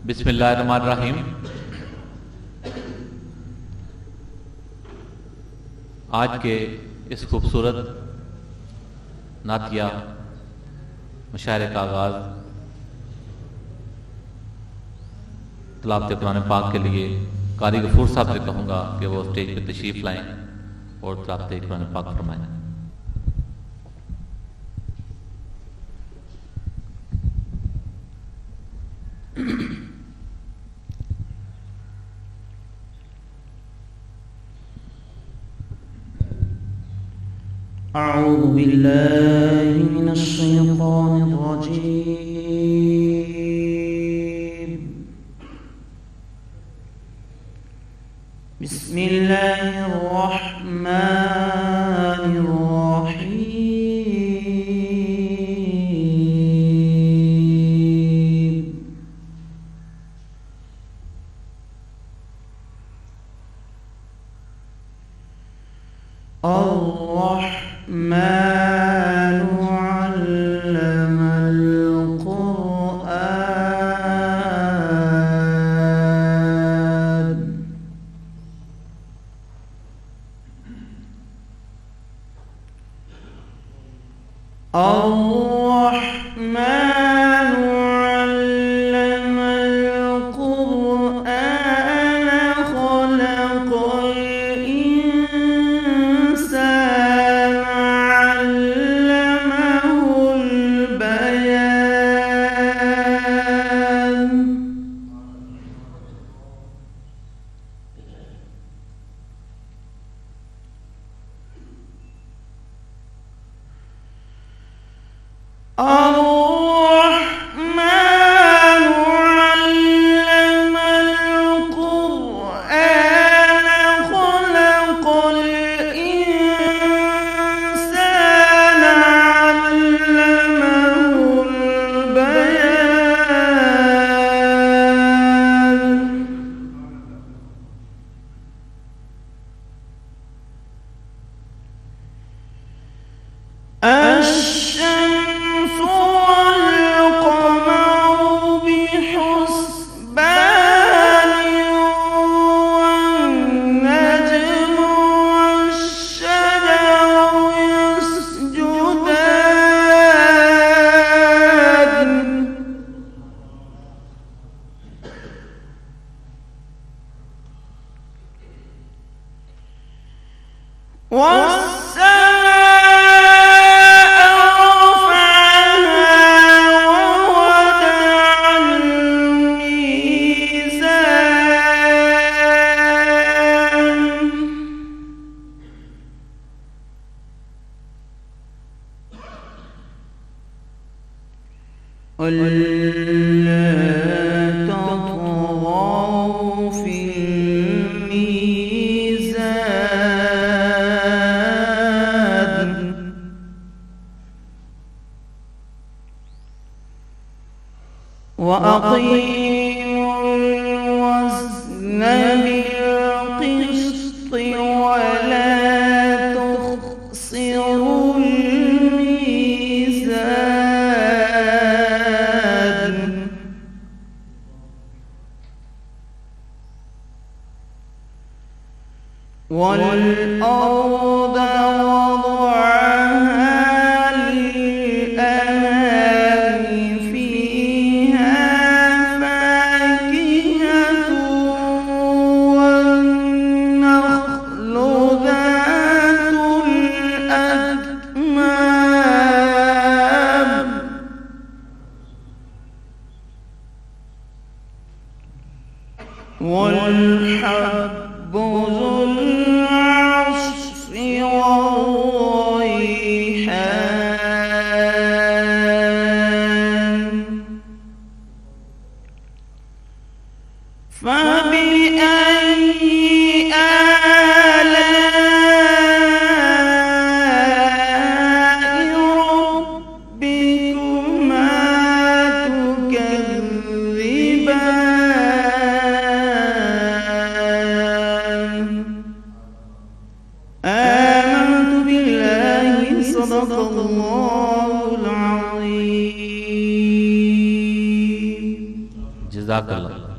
बिस्मिल्लाहिर्रहमानिर्रहीम। आज के इस खूबसूरत नातिया मुशायरे का आगाज़ तिलावत कुरान पाक के लिए कारी गफूर साहब से कहूँगा कि वो स्टेज पर तशरीफ़ लाएँ और तिलावत कुरान पाक फरमाएँ। أعوذ بالله من الشيطان الرجيم. بسم الله الرحمن الرحيم. الرحمن علم القرآن. الرحمن علم القرآن خلق الإنسان علمه البيان. الرحمن علم القرآن خلق الإنسان علمه البيان. الشمس والقمر بحسبان والنجم والشجر يسجدان. ألا تطغوا في الميزان. وأقيموا الوزن بالقسط ولا تخسروا الميزان. والأرض وضعها للأنام فيها فاكهة والنخل ذات الأكمام. والحب ذو العصف والريحان. فبأي آلاء ربكما تكذبان. آمنت بالله صدق الله العظيم. जज़ाकल्लाह।